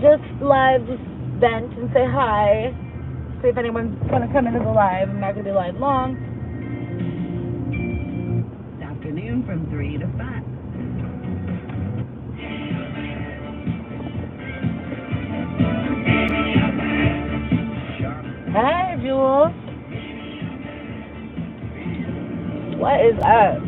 just live, just vent and say hi. See if anyone's gonna come into the live. I'm not gonna be live long. Afternoon from 3 to 5. Hi, Jules. What is up?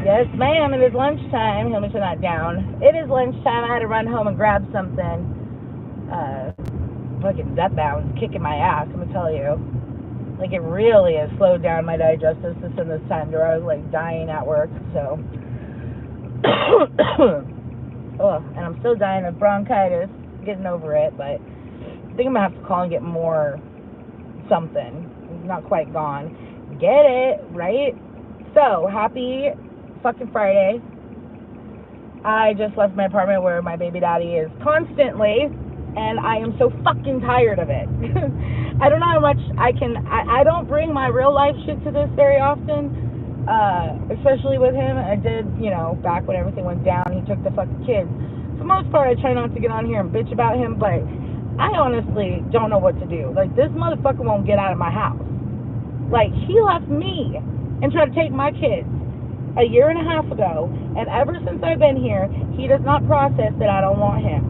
Yes, ma'am, it is lunchtime. Let me turn that down. It is lunchtime. I had to run home and grab something. Fucking death bounds kicking my ass, I'm gonna tell you. Like, it really has slowed down my digestive system this time, where I was like dying at work, so. Oh, and I'm still dying of bronchitis, getting over it, but I think I'm gonna have to call and get more something. It's not quite gone. Get it, right? So, happy fucking Friday. I just left my apartment where my baby daddy is constantly, and I am so fucking tired of it. I don't know how much I don't bring my real life shit to this very often, especially with him. I did, back when everything went down, he took the fucking kids. For the most part, I try not to get on here and bitch about him, but I honestly don't know what to do. Like, this motherfucker won't get out of my house. Like, he left me and tried to take my kids a year and a half ago, and ever since I've been here, he does not process that I don't want him.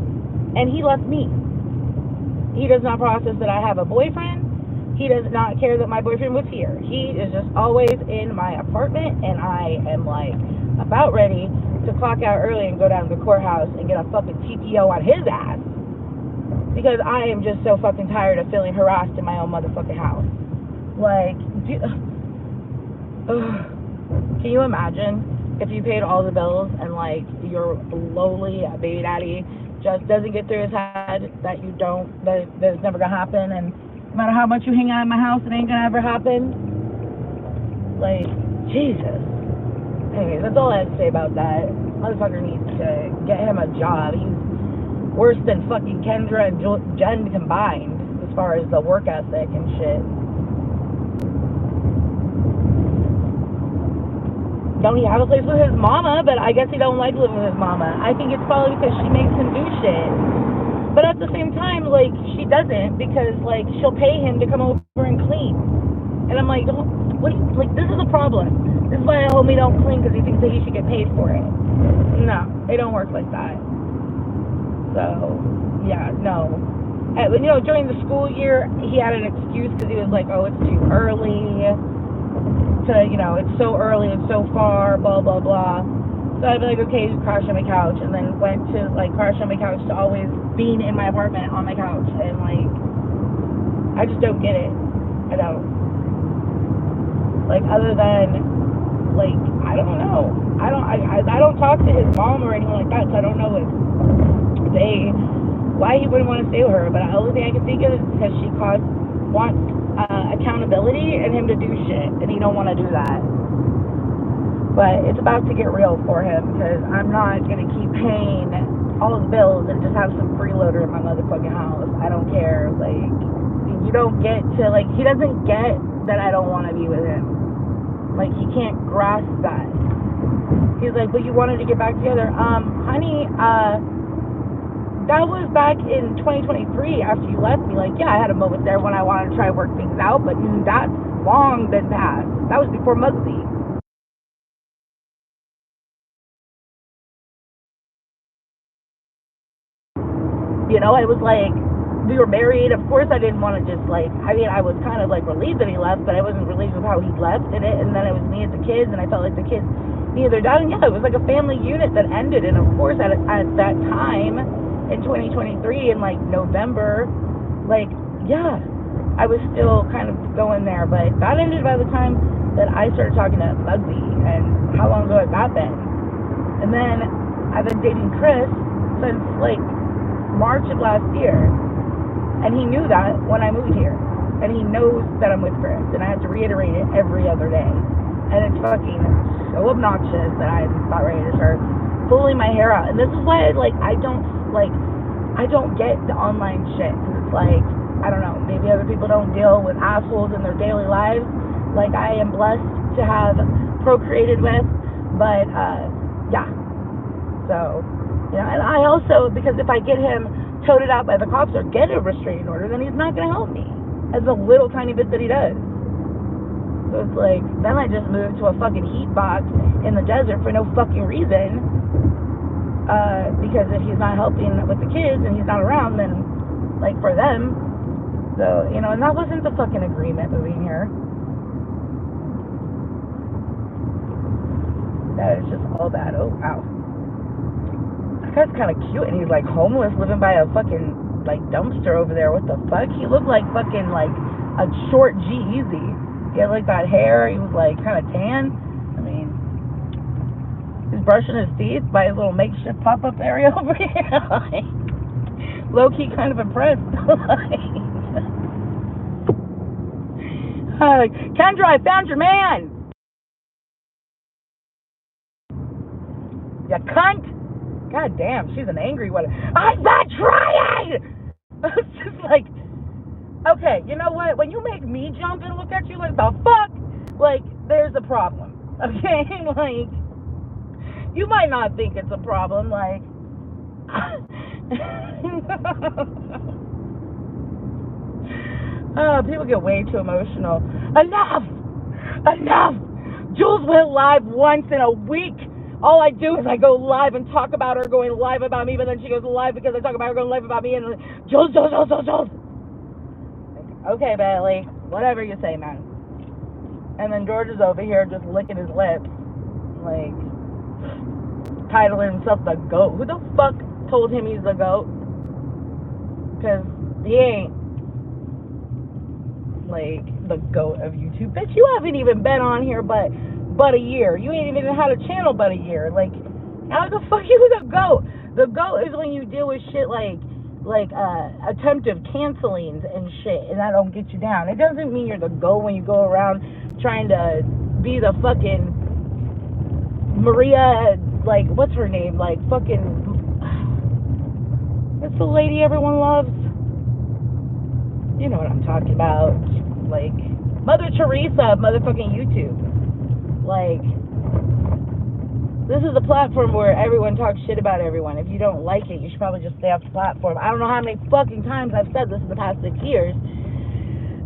And he left me. He does not process that I have a boyfriend. He does not care that my boyfriend was here. He is just always in my apartment, and I am like about ready to clock out early and go down to the courthouse and get a fucking TPO on his ass. Because I am just so fucking tired of feeling harassed in my own motherfucking house. Like, can you imagine if you paid all the bills and like your lowly baby daddy just doesn't get through his head that it's never gonna happen, and no matter how much you hang out in my house, it ain't gonna ever happen? Like, Jesus. Anyways, that's all I have to say about that. Motherfucker needs to get him a job. He's worse than fucking Kendra and Jen combined as far as the work ethic and shit. Don't he have a place with his mama? But I guess he don't like living with his mama. I think it's probably because she makes him do shit. But at the same time, like, she doesn't, because like she'll pay him to come over and clean. And I'm like, this is a problem. This is why homie don't clean, because he thinks that he should get paid for it. No, it don't work like that. So yeah, no. And, during the school year, he had an excuse because he was like, oh, it's too early. It's so early, it's so far, blah, blah, blah. So I'd be like, okay, just crash on my couch, and then went to, like, crash on my couch to always being in my apartment on my couch, and, like, I just don't get it. I don't. Like, other than, like, I don't know. I don't talk to his mom or anyone like that, so I don't know why he wouldn't want to stay with her, but the only thing I can think of is because she wants accountability and him to do shit, and he don't want to do that. But it's about to get real for him, because I'm not going to keep paying all of the bills and just have some freeloader in my motherfucking house. I don't care. Like, you don't get to, like, he doesn't get that I don't want to be with him. Like, he can't grasp that. He's like, but you wanted to get back together. Honey, that was back in 2023 after you left me. Like, yeah, I had a moment there when I wanted to try to work things out, but that's long been past. That was before Muggsy. It was like, we were married. Of course, I didn't want to just, like, I was kind of, like, relieved that he left, but I wasn't relieved with how he left in it, and then it was me and the kids, and I felt like the kids needed their dad, and yeah, it was like a family unit that ended, and of course, at that time, in 2023, in, like, November, like, yeah, I was still kind of going there, but that ended by the time that I started talking to Bugsy, and how long ago had that been? And then I've been dating Chris since like March of last year, and he knew that when I moved here, and he knows that I'm with Chris, and I have to reiterate it every other day, and it's fucking so obnoxious that I'm about ready to start pulling my hair out. And this is why I don't get the online shit, because it's like, I don't know, maybe other people don't deal with assholes in their daily lives like I am blessed to have procreated with, but yeah. So, you know, and I also, because if I get him toted out by the cops or get a restraining order, then he's not going to help me, as a little tiny bit that he does. So it's like, then I just moved to a fucking heat box in the desert for no fucking reason, because if he's not helping with the kids and he's not around, then, like, for them. So, you know, and that wasn't the fucking agreement moving here. That is just all bad. Oh, wow. That guy's kind of cute, and he's like homeless, living by a fucking like dumpster over there. What the fuck? He looked like fucking like a short G-Eazy. He had like that hair. He was like kind of tan. I mean, he's brushing his teeth by his little makeshift pop-up area over here. Like, low-key kind of impressed. Kendra, I found your man. You cunt. God damn, she's an angry one. I'm not trying! It's just like, okay, you know what? When you make me jump and look at you like, the fuck? Like, there's a problem, okay? Like, you might not think it's a problem, like, oh, people get way too emotional. Enough! Enough! Jules went live once in a week. All I do is I go live and talk about her going live about me, but then she goes live because I talk about her going live about me, and Jules. Okay, Bailey, whatever you say, man. And then George is over here just licking his lips, like, titling himself the GOAT. Who the fuck told him he's the GOAT? Because he ain't, like, the GOAT of YouTube. Bitch, you haven't even been on here but a year. You ain't even had a channel but a year. Like, how the fuck you the GOAT? The GOAT is when you deal with shit like attempted cancelings and shit, and that don't get you down. It doesn't mean you're the GOAT when you go around trying to be the fucking Maria, like, what's her name? Like, fucking, what's the lady everyone loves? You know what I'm talking about. Like, Mother Teresa of motherfucking YouTube. Like, this is a platform where everyone talks shit about everyone. If you don't like it, you should probably just stay off the platform. I don't know how many fucking times I've said this in the past 6 years.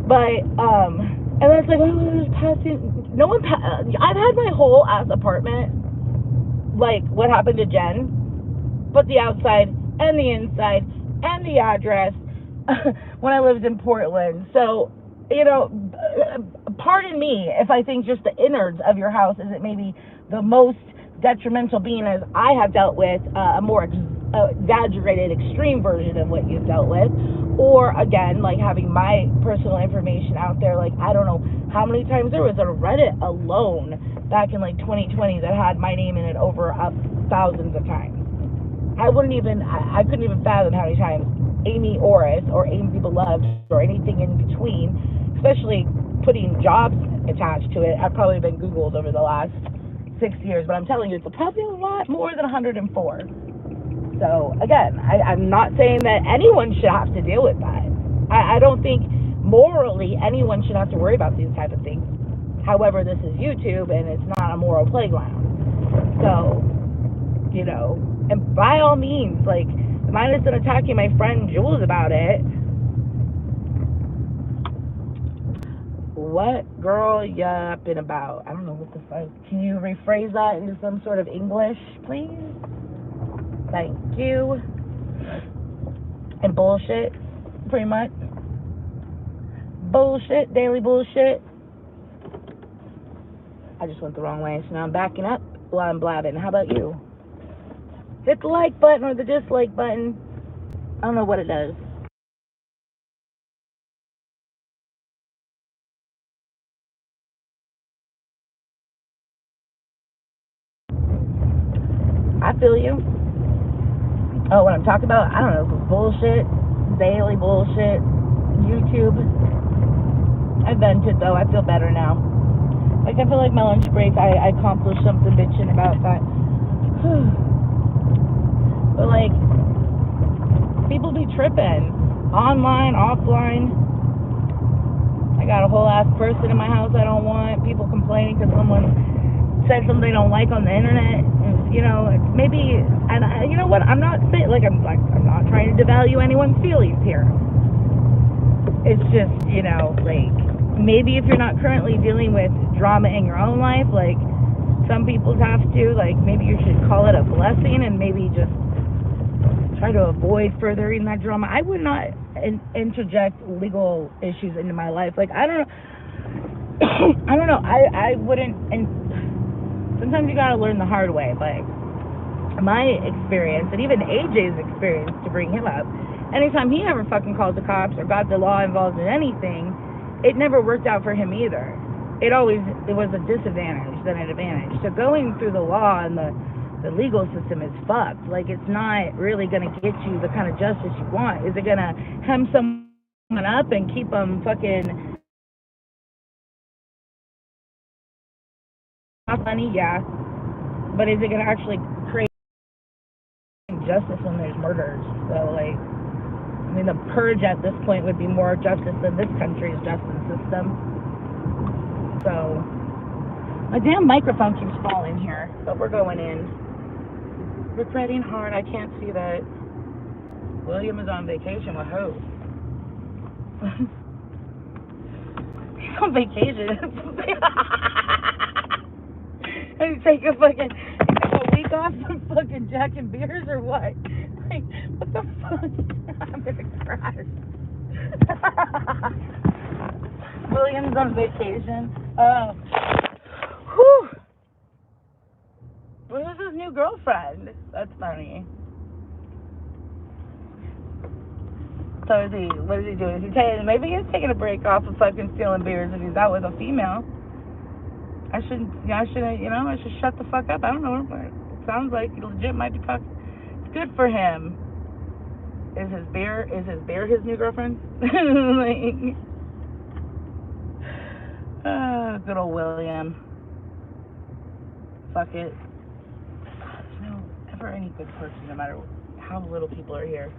But, and then it's like, oh, passing. No one, I've had my whole ass apartment, like what happened to Jen, but the outside and the inside and the address when I lived in Portland. So, you know, pardon me if I think just the innards of your house isn't maybe the most detrimental, being as I have dealt with a more exaggerated, extreme version of what you've dealt with, or again, like having my personal information out there. Like, I don't know how many times there was a Reddit alone back in like 2020 that had my name in it over thousands of times. I couldn't even fathom how many times Amy Orris or Amy Beloved or anything in between, especially putting jobs attached to it. I've probably been Googled over the last 6 years, but I'm telling you, it's probably a lot more than 104. So again, I'm not saying that anyone should have to deal with that. I don't think morally anyone should have to worry about these type of things. However, this is YouTube and it's not a moral playground. So, you know, and by all means, like, minus than attacking my friend Jules about it. What girl yapping about? I don't know what the fuck. Can you rephrase that into some sort of English, please? Thank you. And bullshit, pretty much. Bullshit, daily bullshit. I just went the wrong way, so now I'm backing up while I'm blabbing. How about you? Hit the like button or the dislike button. I don't know what it does. I feel you. Oh, what I'm talking about, I don't know, this bullshit, daily bullshit, YouTube. I vented though, I feel better now. Like, I feel like my lunch break, I accomplished something bitching about that. But like, people be tripping. Online, offline. I got a whole ass person in my house I don't want. People complaining because someone said something they don't like on the internet. And, you know, maybe, and you know what? I'm not saying, I'm not trying to devalue anyone's feelings here. It's just, you know, like, maybe if you're not currently dealing with drama in your own life, like some people have to, like, maybe you should call it a blessing and maybe just try to avoid furthering that drama. I would not interject legal issues into my life. Like, I don't know. I wouldn't, and sometimes you gotta learn the hard way, but my experience, and even AJ's experience, to bring him up, anytime he ever fucking called the cops or got the law involved in anything, it never worked out for him either. It was a disadvantage than an advantage. So going through the law and the legal system is fucked. Like, it's not really going to get you the kind of justice you want. Is it going to hem someone up and keep them fucking money? Yeah. But is it going to actually create justice when there's murders? So, like, I mean, the purge at this point would be more justice than this country's justice system. So, my damn microphone keeps falling here, but we're going in. Regretting hard, I can't see that. William is on vacation with who? He's on vacation. Are you take a week off from fucking Jack and beers or what? Like, what the fuck? I'm gonna crash. William's on vacation. Whew. Where's his new girlfriend? That's funny. So what is he doing? Maybe he's taking a break off of fucking stealing beers if he's out with a female. I should shut the fuck up. I don't know, but it sounds like he legit might be fucking. It's good for him. Is his beer his new girlfriend? Like, good old William. Fuck it. There's no ever any good person, no matter how little people are here.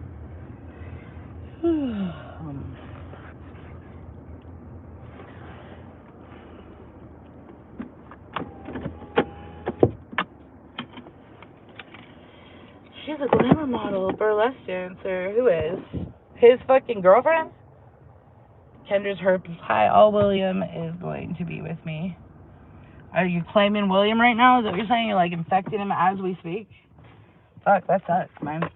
She's a glamour model, burlesque dancer. Who is? His fucking girlfriend? Kendra's herpes. Hi, all William is going to be with me. Are you claiming William right now? Is that what you're saying? You're like infecting him as we speak? Fuck, that sucks, man.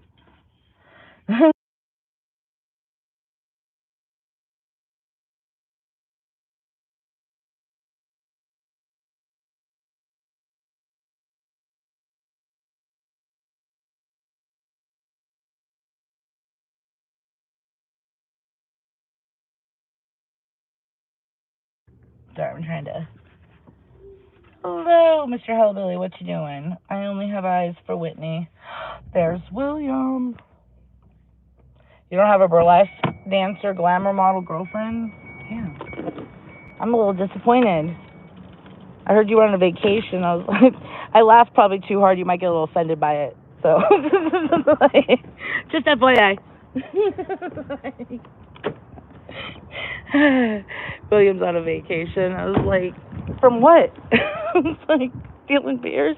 Sorry, I'm trying to. Hello, Mr. Hellbilly, what you doing? I only have eyes for Whitney. There's William. You don't have a burlesque dancer, glamour model girlfriend? Damn. I'm a little disappointed. I heard you were on a vacation. I was like, I laughed probably too hard. You might get a little offended by it. So, just FYI. William's on a vacation. I was like, from what? I was like, stealing beers?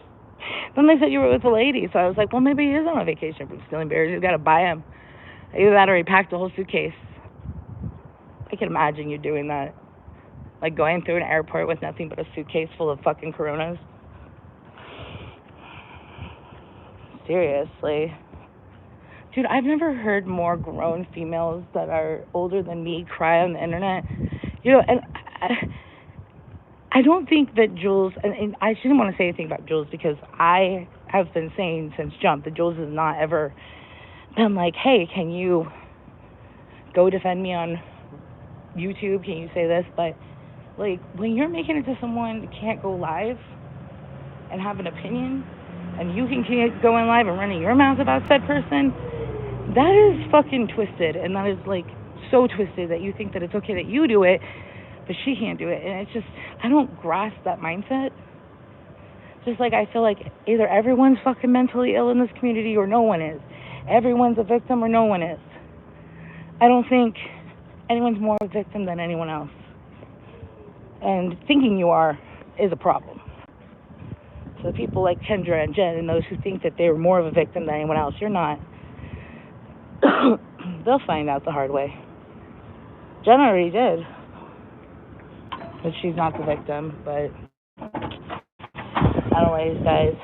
Then they said you were with a lady. So I was like, well, maybe he is on a vacation from stealing beers. You've got to buy him. Either that or he packed a whole suitcase. I can imagine you doing that. Like going through an airport with nothing but a suitcase full of fucking Coronas. Seriously. Dude, I've never heard more grown females that are older than me cry on the internet. You know, and I don't think that Jules, and I shouldn't want to say anything about Jules because I have been saying since Jump that Jules has not ever been like, hey, can you go defend me on YouTube? Can you say this? But, like, when you're making it to someone who can't go live and have an opinion, and you can keep going live and running your mouth about said person, that is fucking twisted, and that is like so twisted that you think that it's okay that you do it, but she can't do it. And it's just, I don't grasp that mindset. Just like I feel like either everyone's fucking mentally ill in this community or no one is. Everyone's a victim or no one is. I don't think anyone's more a victim than anyone else. And thinking you are is a problem. So people like Kendra and Jen and those who think that they're more of a victim than anyone else, you're not. They'll find out the hard way. Jen already did. But she's not the victim, but I don't know, guys.